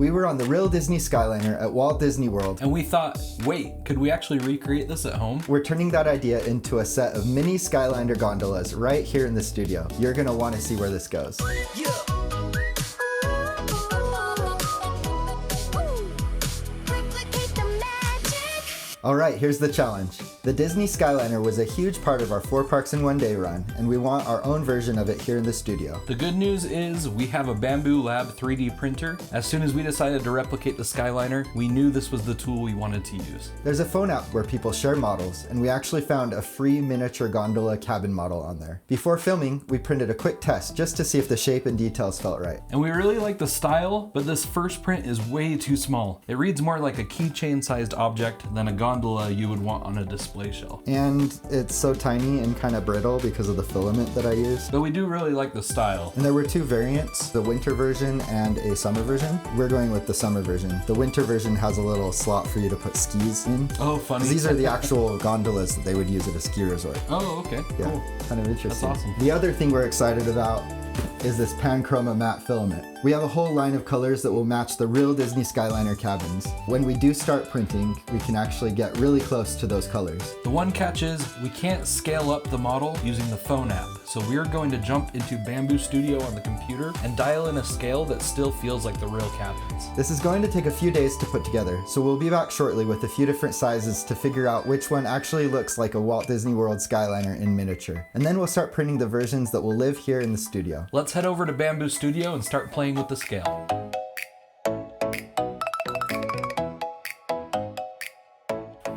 We were on the real Disney Skyliner at Walt Disney World. And we thought, wait, could we actually recreate this at home? We're turning that idea into a set of mini Skyliner gondolas right here in the studio. You're gonna wanna see where this goes. Yeah. All right, here's the challenge. The Disney Skyliner was a huge part of our 4 parks in 1 day run, and we want our own version of it here in the studio. The good news is we have a Bamboo Lab 3D printer. As soon as we decided to replicate the Skyliner, we knew this was the tool we wanted to use. There's a phone app where people share models, and we actually found a free miniature gondola cabin model on there. Before filming, we printed a quick test just to see if the shape and details felt right. And we really like the style, but this first print is way too small. It reads more like a keychain-sized object than a gondola you would want on a display shelf. And it's so tiny and kind of brittle because of the filament that I use. But we do really like the style. And there were 2 variants, the winter version and a summer version. We're going with the summer version. The winter version has a little slot for you to put skis in. Oh, funny. These are the actual gondolas that they would use at a ski resort. Oh, okay, Yeah, cool. kind of interesting. That's awesome. The other thing we're excited about is this panchroma matte filament. We have a whole line of colors that will match the real Disney Skyliner cabins. When we do start printing, we can actually get really close to those colors. The one catch is we can't scale up the model using the phone app. So we're going to jump into Bamboo Studio on the computer and dial in a scale that still feels like the real cabins. This is going to take a few days to put together, so we'll be back shortly with a few different sizes to figure out which one actually looks like a Walt Disney World Skyliner in miniature. And then we'll start printing the versions that will live here in the studio. Let's head over to Bamboo Studio and start playing with the scale.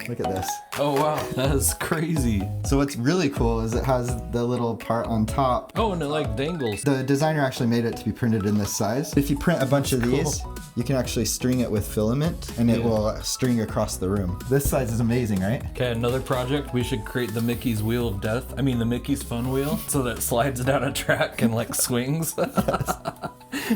Look at this. Oh wow, that is crazy. So what's really cool is it has the little part on top. Oh, and it like dangles. The designer actually made it to be printed in this size. If you print a bunch of these, you can actually string it with filament and it will string across the room. This size is amazing, right? Okay, another project. We should create the Mickey's Wheel of Death. I mean the Mickey's Fun Wheel, so that it slides down a track and like swings.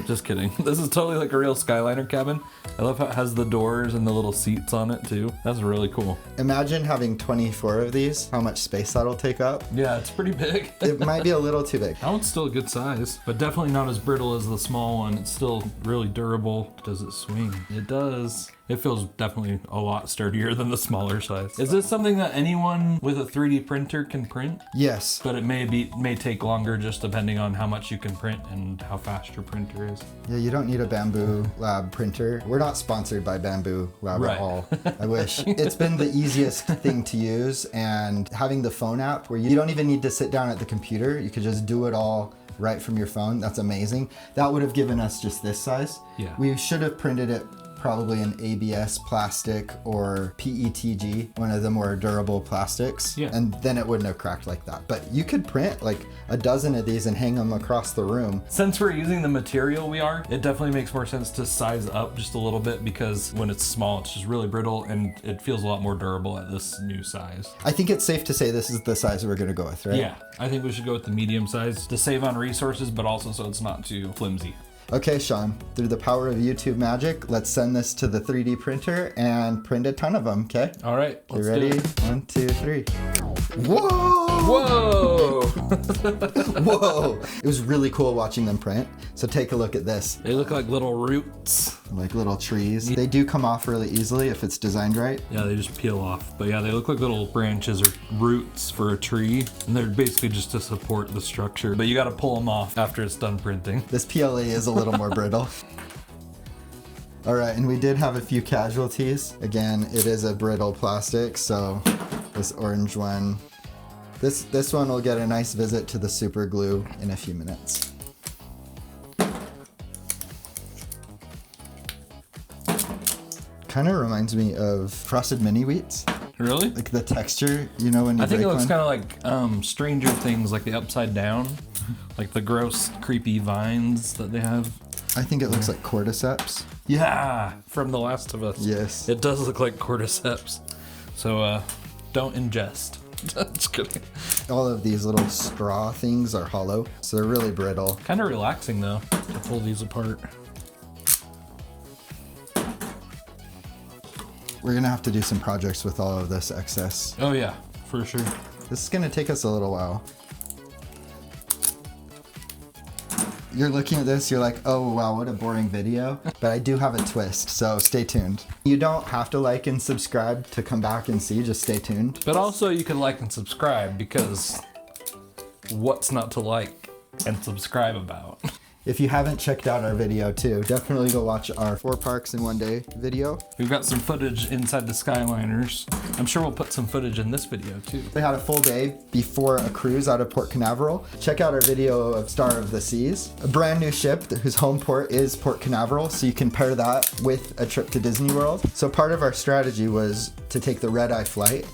Just kidding. This is totally like a real Skyliner cabin. I love how it has the doors and the little seats on it too. That's really cool. Imagine having 24 of these, how much space that'll take up. Yeah, it's pretty big. It might be a little too big. That one's still a good size, but definitely not as brittle as the small one. It's still really durable. Does it swing? It does. It feels definitely a lot sturdier than the smaller size. Is this something that anyone with a 3D printer can print? Yes. But it may take longer just depending on how much you can print and how fast your printer is. Yeah, you don't need a Bamboo Lab printer. We're not sponsored by Bamboo Lab Right. at all. I wish. It's been the easiest thing to use, and having the phone app where you don't even need to sit down at the computer, you could just do it all right from your phone. That's amazing. That would have given us just this size. Yeah. We should have printed it probably in ABS plastic or PETG, one of the more durable plastics. Yeah. And then it wouldn't have cracked like that. But you could print like a dozen of these and hang them across the room. Since we're using the material we are, it definitely makes more sense to size up just a little bit because when it's small, it's just really brittle and it feels a lot more durable at this new size. I think it's safe to say this is the size we're gonna go with, right? Yeah, I think we should go with the medium size to save on resources, but also so it's not too flimsy. Okay, Sean, through the power of YouTube magic, let's send this to the 3D printer and print a ton of them, okay? All right, You let's ready? do it. 1, 2, 3. Whoa! Whoa! Whoa! It was really cool watching them print. So take a look at this. They look like little roots. Like little trees. They do come off really easily if it's designed right. Yeah, they just peel off. But yeah, they look like little branches or roots for a tree. And they're basically just to support the structure. But you gotta pull them off after it's done printing. This PLA is a little more brittle. All right, and we did have a few casualties. Again, it is a brittle plastic, so this orange one, this one will get a nice visit to the super glue in a few minutes. Kind of reminds me of frosted mini wheats. Really? Like the texture, you know, when you I think break it looks one. kind of like Stranger Things, like the upside down. Like the gross, creepy vines that they have. I think it looks like cordyceps. Yeah, from The Last of Us. Yes. It does look like cordyceps. So don't ingest. Just kidding. All of these little straw things are hollow, so they're really brittle. Kind of relaxing though to pull these apart. We're gonna have to do some projects with all of this excess. Oh yeah, for sure. This is gonna take us a little while. you're looking at this, you're like, oh wow, what a boring video. But I do have a twist, so stay tuned. You don't have to like and subscribe to come back and see, just stay tuned. But also you can like and subscribe, because what's not to like and subscribe about? If you haven't checked out our video too, definitely go watch our 4 parks in 1 day video. We've got some footage inside the Skyliners. I'm sure we'll put some footage in this video too. We had a full day before a cruise out of Port Canaveral. Check out our video of Star of the Seas, a brand new ship whose home port is Port Canaveral, so you can pair that with a trip to Disney World. So part of our strategy was to take the red-eye flight.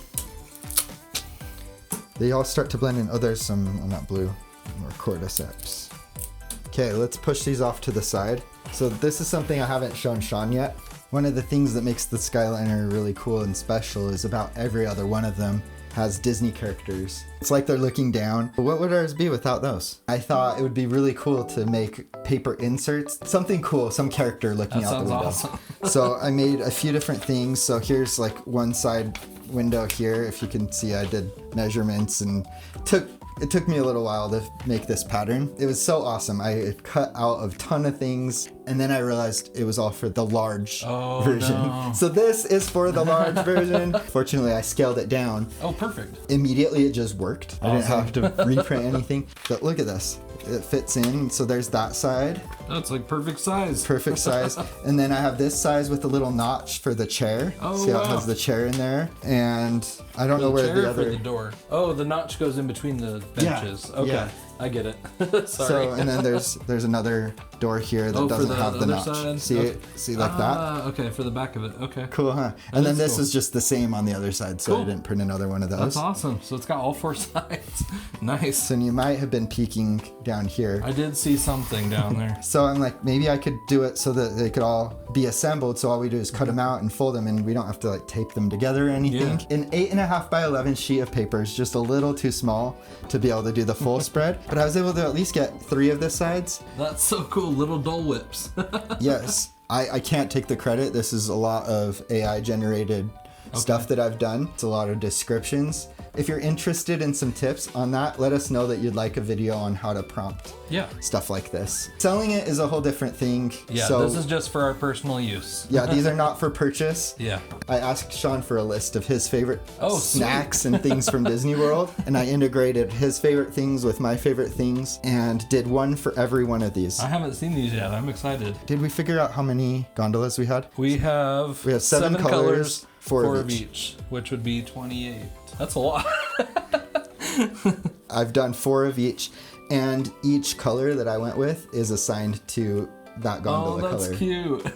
They all start to blend in. Oh, there's some on that blue, more cordyceps. Okay, let's push these off to the side. So this is something I haven't shown Sean yet. One of the things that makes the Skyliner really cool and special is about every other one of them has Disney characters. It's like they're looking down. But what would ours be without those? I thought it would be really cool to make paper inserts. Something cool, some character looking out the window. Awesome. So I made a few different things. So here's like one side window here. If you can see, I did measurements and it took me a little while to make this pattern. It was so awesome. I cut out a ton of things, and then I realized it was all for the large version. No. So this is for the large version. Fortunately, I scaled it down. Oh, perfect. Immediately, it just worked. Awesome. I didn't have to reprint anything. But look at this. It fits in. So there's that side. That's like perfect size. Perfect size. And then I have this size with a little notch for the chair. Oh, see how it wow. has the chair in there? And I don't know where the other... For the door. Oh, the notch goes in between the benches. Yeah, Okay, yeah. I get it. Sorry. So, and then there's another door here that doesn't have the notch. Side? See Okay. it? See like that? Okay, for the back of it. Okay. Cool, huh? And then is this cool. is just the same on the other side, so I Cool. didn't print another one of those. That's awesome. So it's got all 4 sides. Nice. And you might have been peeking down here. I did see something down there. So I'm like, maybe I could do it so that they could all be assembled. So all we do is cut them out and fold them, and we don't have to like tape them together or anything. Yeah. An 8.5 by 11 sheet of paper is just a little too small to be able to do the full spread. But I was able to at least get 3 of the sides. That's so cool. Little Dole Whips. Yes, I can't take the credit. This is a lot of AI generated stuff that I've done. It's a lot of descriptions. If you're interested in some tips on that, let us know that you'd like a video on how to prompt Yeah. stuff like this. Selling it is a whole different thing. Yeah, so, this is just for our personal use. yeah, these are not for purchase. Yeah. I asked Sean for a list of his favorite Oh, snacks and things from Disney World, and I integrated his favorite things with my favorite things and did one for every one of these. I haven't seen these yet. I'm excited. Did we figure out how many gondolas we had? We have 7 colors, 4 of each. which would be 28. That's a lot. I've done 4 of each, and each color that I went with is assigned to that gondola Oh, that's color. cute.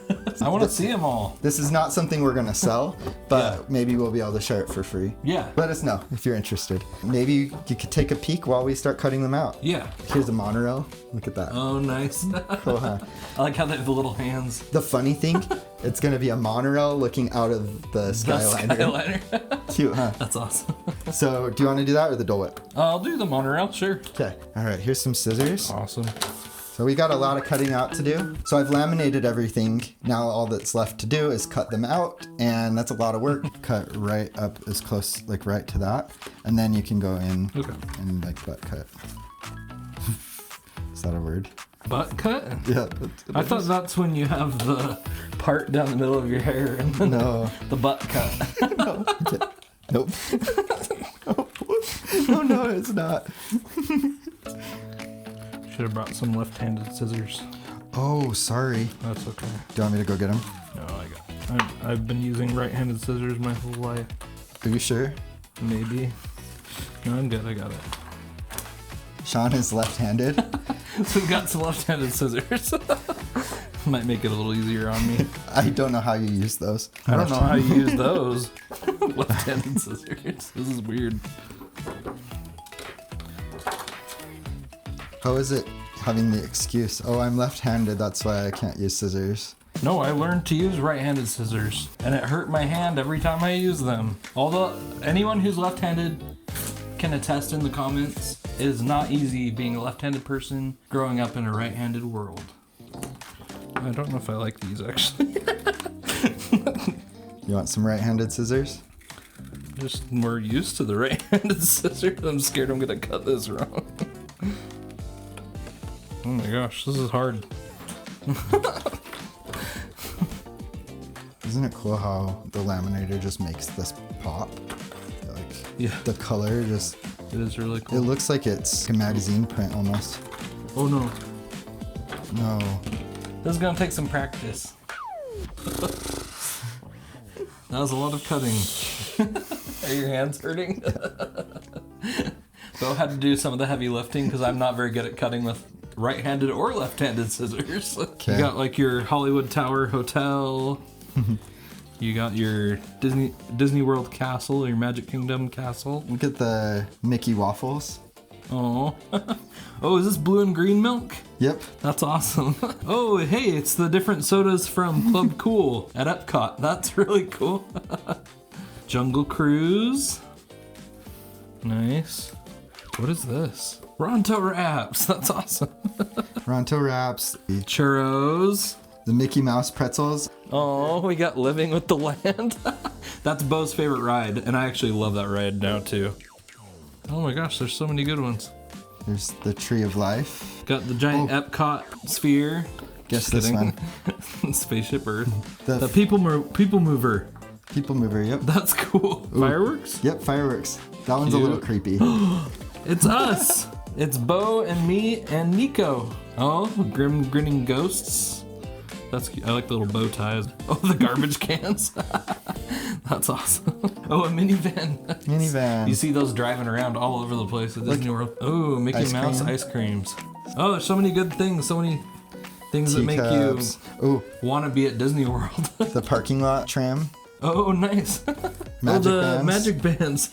I want to see them all. This is not something we're gonna sell, but maybe we'll be able to share it for free. Yeah. Let us know if you're interested. Maybe you could take a peek while we start cutting them out. Yeah. Here's a monorail. Look at that. Oh, nice. Cool, huh? I like how they have the little hands. The funny thing, it's gonna be a monorail looking out of the Skyliner. The Skyliner. Cute, huh? That's awesome. So, do you want to do that or the Dole Whip? I'll do the monorail, sure. Okay. All right. Here's some scissors. Awesome. So we got a lot of cutting out to do. So I've laminated everything. Now all that's left to do is cut them out, and that's a lot of work. Cut right up as close, like right to that. And then you can go in and like butt cut. Is that a word? Butt cut? Yeah. I thought that's when you have the part down the middle of your hair and then No. the butt cut. No. Nope. Oh no, it's not. Should have brought some left-handed scissors. Oh, sorry. That's okay. Do you want me to go get them? No, I've been using right-handed scissors my whole life. Are you sure? Maybe. No, I'm good. I got it. Sean is left-handed. So we got some left-handed scissors. Might make it a little easier on me. I don't know how you use those. I don't know how you use those. Left-handed scissors. This is weird. How is it having the excuse? Oh, I'm left-handed, that's why I can't use scissors. No, I learned to use right-handed scissors, and it hurt my hand every time I use them. Although anyone who's left-handed can attest in the comments, it is not easy being a left-handed person growing up in a right-handed world. I don't know if I like these actually. You want some right-handed scissors? Just more used to the right-handed scissors. I'm scared I'm gonna cut this wrong. Oh my gosh, this is hard. Isn't it cool how the laminator just makes this pop? Like, Yeah. the color just, It is really it cool. looks like it's a magazine print almost. Oh no. No. This is gonna take some practice. That was a lot of cutting. Are your hands hurting? Bo had to do some of the heavy lifting because I'm not very good at cutting with right-handed or left-handed scissors. Okay. You got like your Hollywood Tower Hotel. You got your Disney World Castle, your Magic Kingdom Castle. Look at the Mickey waffles. Oh. Oh, is this blue and green milk? Yep. That's awesome. Oh, hey, it's the different sodas from Club Cool at Epcot. That's really cool. Jungle Cruise. Nice. What is this? Ronto wraps. That's awesome. Ronto wraps. Churros. The Mickey Mouse pretzels. Oh, we got Living with the Land. That's Bo's favorite ride, and I actually love that ride now too. Oh my gosh, there's so many good ones. There's the Tree of Life. Got the giant Epcot sphere. Guess Just this kidding. one. Spaceship Earth. The People Mover. People mover, yep. That's cool. Fireworks? Yep, fireworks. That one's a little creepy. It's us. It's Bo and me and Nico. Oh, grinning ghosts. That's cute. I like the little bow ties. Oh, the garbage cans. That's awesome. Oh, a minivan. Minivan. You see those driving around all over the place at Disney World. Oh, Mickey ice Mouse cream. ice creams. Oh, there's so many good things. So many things that make you Teacups. Ooh, want to be at Disney World. the parking lot tram. Oh, nice. Magic the bands. magic bands.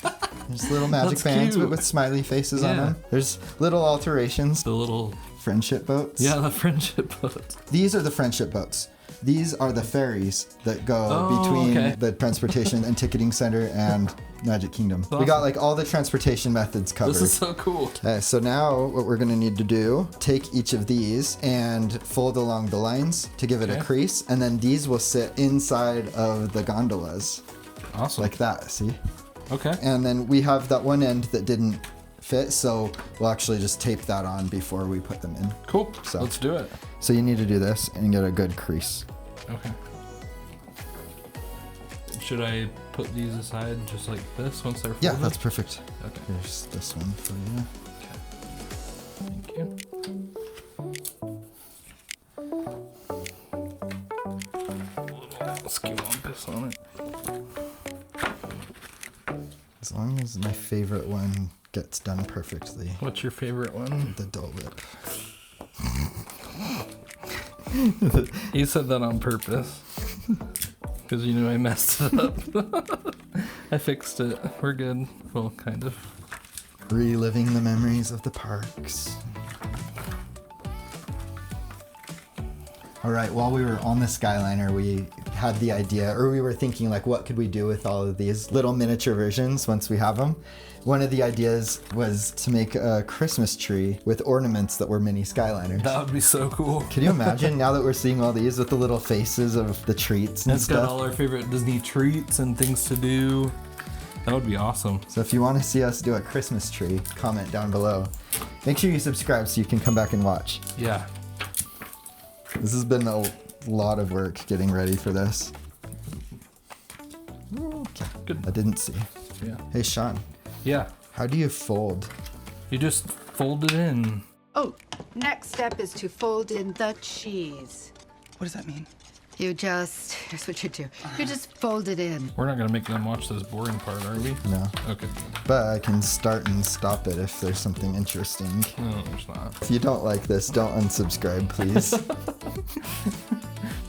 There's little magic That's bands cute. with smiley faces on Yeah. them. There's little alterations. The little, Friendship boats. yeah, the friendship boats. These are the friendship boats. These are the ferries that go Oh, between okay. the transportation and ticketing center and Magic Kingdom. We got like all the transportation methods covered. This is so cool. Okay, so now what we're gonna need to do, take each of these and fold along the lines to give it a Okay. crease, and then these will sit inside of the gondolas, Awesome. like that, see? Okay. And then we have that one end that didn't fit, so we'll actually just tape that on before we put them in. Cool. So- Let's do it. So you need to do this and get a good crease. Okay. Should I put these aside just like this once they're folded? Yeah, that's perfect. Okay. Here's this one for you. Thank you. Little skew on this on it. As long as my favorite one gets done perfectly. What's your favorite one? The dull lip. You said that on purpose. Because you knew I messed it up. I fixed it. We're good. Well, kind of. Reliving the memories of the parks. All right, while we were on the Skyliner, we had the idea, or we were thinking like, what could we do with all of these little miniature versions once we have them? One of the ideas was to make a Christmas tree with ornaments that were mini Skyliners. That would be so cool. Can you imagine now that we're seeing all these with the little faces of the treats and It's got stuff? all our favorite Disney treats and things to do. That would be awesome. So if you want to see us do a Christmas tree, comment down below. Make sure you subscribe so you can come back and watch. Yeah. This has been a lot of work getting ready for this. Okay, Good. I didn't see. Yeah. Hey Sean, Yeah. how do you fold? You just fold it in. Oh, next step is to fold in the cheese. What does that mean? Here's what you do. You just fold it in. We're not gonna make them watch this boring part, are we? No, Okay. but I can start and stop it if there's something interesting. No, there's not. If you don't like this, don't unsubscribe, please.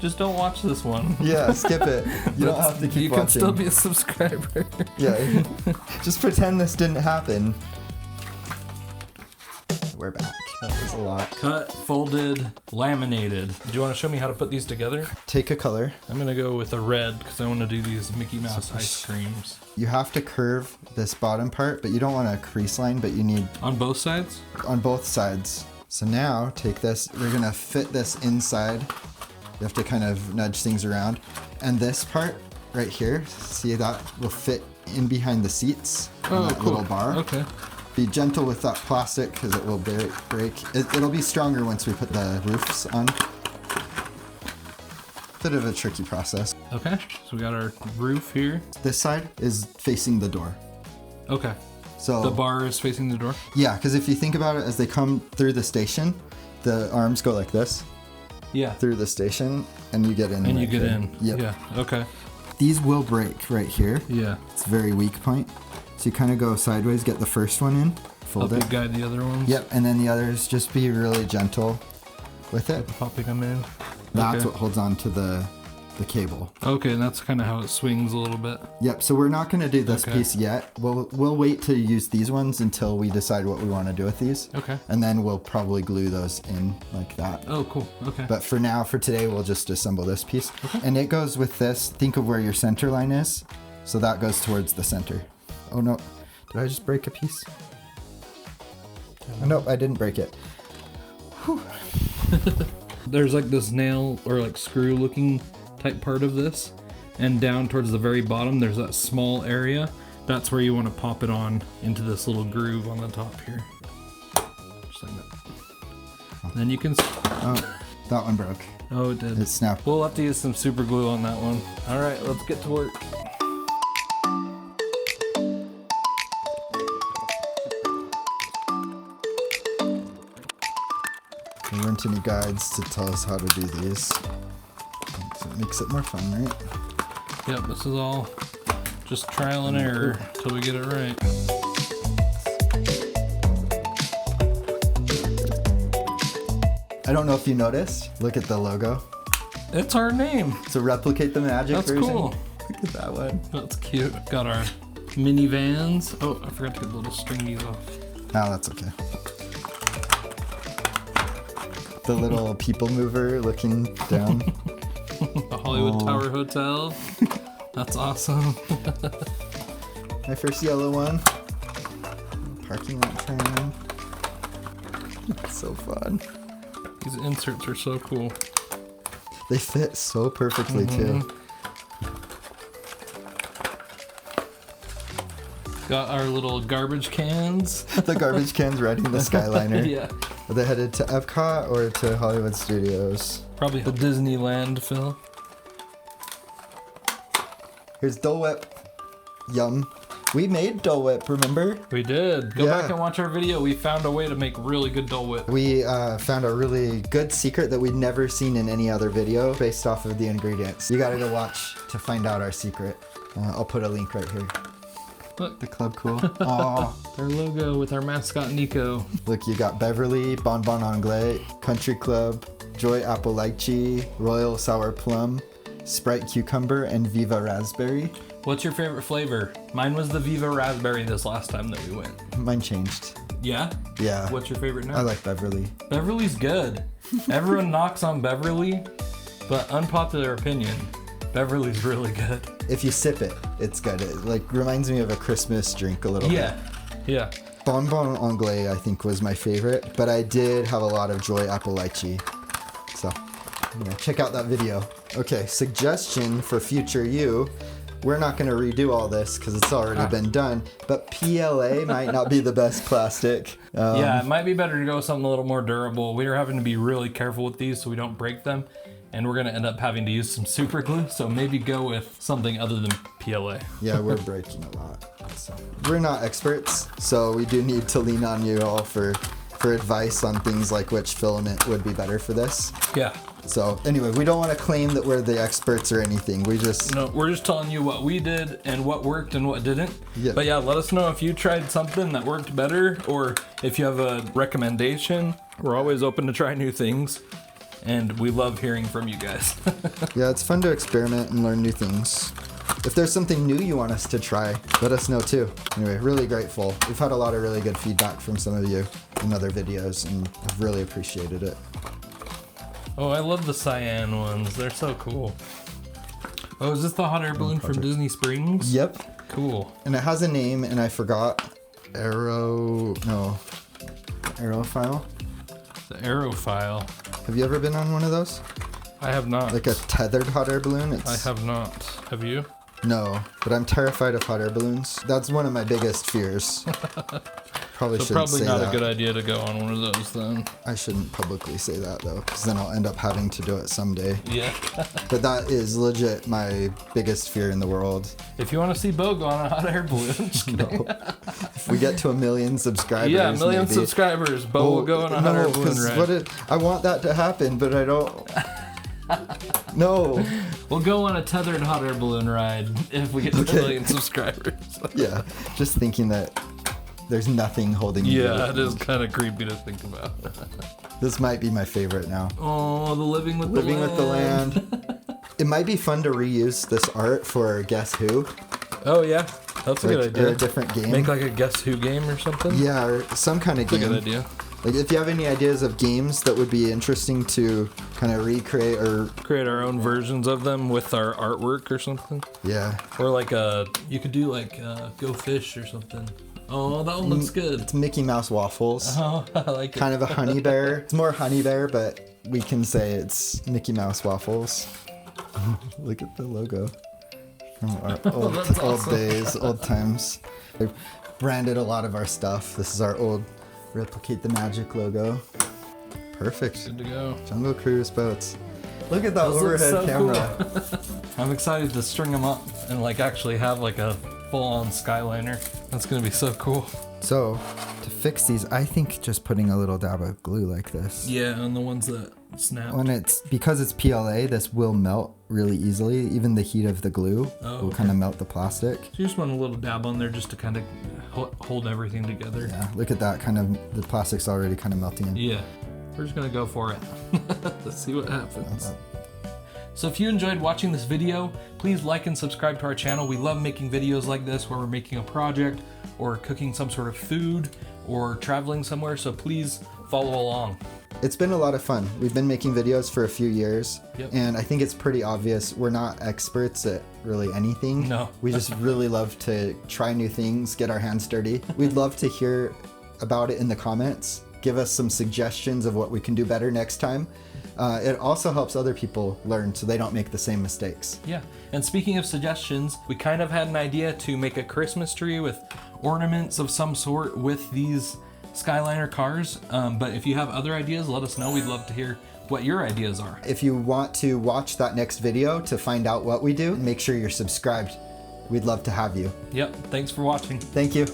Just don't watch this one. Yeah, skip it. You don't have to keep You watching. can still be a subscriber. Yeah, just pretend this didn't happen. We're back. That was a lot. Cut, folded, laminated. Do you want to show me how to put these together? Take a color. I'm gonna go with a red because I want to do these Mickey Mouse ice creams. You have to curve this bottom part, but you don't want a crease line, but you need On both sides? on both sides. So now take this, we're gonna fit this inside. You have to kind of nudge things around. And this part right here, see that will fit in behind the seats, in that little bar. Okay. Be gentle with that plastic because it will break. It'll be stronger once we put the roofs on. Bit of a tricky process. Okay, so we got our roof here. This side is facing the door. Okay. So The bar is facing the door? yeah, because if you think about it, as they come through the station, the arms go like this Yeah. through the station, and you get in. And you right get here. in. Yep. Yeah, okay. These will break right here. Yeah. It's a very weak point. So you kind of go sideways, get the first one in, fold Help it. you guide the other ones? Yep, and then the others, just be really gentle with it. Popping them in. That's Okay. what holds on to the cable. Okay, and that's kind of how it swings a little bit. Yep, so we're not going to do this Okay. piece yet. We'll wait to use these ones until we decide what we want to do with these. Okay. And then we'll probably glue those in like that. Oh, cool. Okay. But for now, for today, we'll just assemble this piece. Okay. And it goes with this. Think of where your center line is. So that goes towards the center. Oh no, did I just break a piece? Oh, no, I didn't break it. Whew. There's like this nail or like screw looking type part of this, and down towards the very bottom there's that small area. That's where you want to pop it on into this little groove on the top here. Just like that. Then you can Oh, that one broke. oh, it did. It snapped. We'll have to use some super glue on that one. All right, let's get to work. There weren't any guides to tell us how to do these. So it makes it more fun, right? Yep, this is all just trial and error till we get it right. I don't know if you noticed. Look at the logo. It's our name. So replicate the magic That's version. cool. Look at that one. That's cute. Got our minivans. Oh, I forgot to get the little stringies off. Oh, that's okay. The little people mover looking down. The Hollywood Tower Hotel. That's awesome. My first yellow one. Parking lot tram. It's so fun. These inserts are so cool. They fit so perfectly too. Got our little garbage cans. The garbage cans riding the Skyliner. Yeah. Are they headed to Epcot or to Hollywood Studios? Probably the Disneyland, Phil. Here's Dole Whip. Yum. We made Dole Whip, remember? We did. Go Yeah. back and watch our video. We found a way to make really good Dole Whip. We found a really good secret that we'd never seen in any other video based off of the ingredients. You gotta go watch to find out our secret. I'll put a link right here. Look, The club cool. Aw. our logo with our mascot Nico. Look, you got Beverly, Bon Bon Anglais, Country Club, Joy Apple Lychee, Royal Sour Plum, Sprite Cucumber, and Viva Raspberry. What's your favorite flavor? Mine was the Viva Raspberry this last time that we went. Mine changed. Yeah? Yeah. What's your favorite now? I like Beverly. Beverly's good. Everyone knocks on Beverly, but unpopular opinion, Beverly's really good. If you sip it, it's good. It like reminds me of a Christmas drink a little Yeah. bit. Yeah. Bon Bon Anglais, I think, was my favorite, but I did have a lot of Joy Apple Lychee. So, yeah, check out that video. Okay, suggestion for future you. We're not going to redo all this because it's already been done, but PLA might not be the best plastic. Yeah, it might be better to go with something a little more durable. We are having to be really careful with these so we don't break them, and we're gonna end up having to use some super glue, so maybe go with something other than PLA. Yeah, we're breaking a lot. So. We're not experts, so we do need to lean on you all for advice on things like which filament would be better for this. Yeah. So anyway, we don't want to claim that we're the experts or anything. We just No, we're just telling you what we did and what worked and what didn't. Yeah. But yeah, let us know if you tried something that worked better or if you have a recommendation. We're always open to try new things, and we love hearing from you guys. yeah, it's fun to experiment and learn new things. If there's something new you want us to try, let us know too. Anyway, really grateful. We've had a lot of really good feedback from some of you in other videos, and I've really appreciated it. Oh, I love the cyan ones. They're so cool. Oh, is this the hot air balloon from Disney Springs? Yep. Cool. And it has a name, and I forgot. Aerophile. The Aerophile. Have you ever been on one of those? I have not. Like a tethered hot air balloon? I have not. Have you? No, but I'm terrified of hot air balloons. That's one of my biggest fears. Probably So shouldn't probably say not that. a good idea to go on one of those then. I shouldn't publicly say that though, because then I'll end up having to do it someday. Yeah. But that is legit my biggest fear in the world. If you want to see Bo go on a hot air balloon, just kidding. If we get to 1 million subscribers, Yeah, 1 million maybe. subscribers. Bo will go on a hot air balloon 'cause ride. I want that to happen, but I don't. No. We'll go on a tethered hot air balloon ride if we get to 1 million subscribers. Yeah, just thinking that there's nothing holding me Yeah, back. it is kind of creepy to think about. This might be my favorite now. Oh, the living with Living the with the land. It might be fun to reuse this art for Guess Who. Oh yeah, that's a good Or idea. a different game. Make like a Guess Who game or something. Yeah, or some kind of That's a game. good idea. Like if you have any ideas of games that would be interesting to kind of recreate or Create our own versions of them with our artwork or something. yeah. Or like you could do like Go Fish or something. Oh, that one looks good. It's Mickey Mouse waffles. Oh, I like it. Kind of a honey bear. It's more honey bear, but we can say it's Mickey Mouse waffles. Look at the logo from our old, That's old awesome. days, old times. We've branded a lot of our stuff. This is our old Replicate the Magic logo. Perfect. Good to go. Jungle Cruise boats. Look at that Those look overhead so camera. I'm excited to string them up and like actually have like a full-on Skyliner. That's gonna be so cool. So, to fix these, I think just putting a little dab of glue like this. Yeah, and the ones that snap. Because it's PLA, this will melt really easily. Even the heat of the glue Oh, will okay. kind of melt the plastic. So you just want a little dab on there just to kind of hold everything together. Yeah, look at that the plastic's already kind of melting in. Yeah. We're just gonna go for it. Let's see what happens. So if you enjoyed watching this video, please like and subscribe to our channel. We love making videos like this where we're making a project or cooking some sort of food or traveling somewhere, so please follow along. It's been a lot of fun. We've been making videos for a few years, Yep. and I think it's pretty obvious we're not experts at really anything. No. We just really love to try new things, get our hands dirty. We'd love to hear about it in the comments. Give us some suggestions of what we can do better next time. It also helps other people learn so they don't make the same mistakes. Yeah, and speaking of suggestions, we kind of had an idea to make a Christmas tree with ornaments of some sort with these Skyliner cars. But if you have other ideas, let us know. We'd love to hear what your ideas are. If you want to watch that next video to find out what we do, make sure you're subscribed. We'd love to have you. Yep, thanks for watching. Thank you.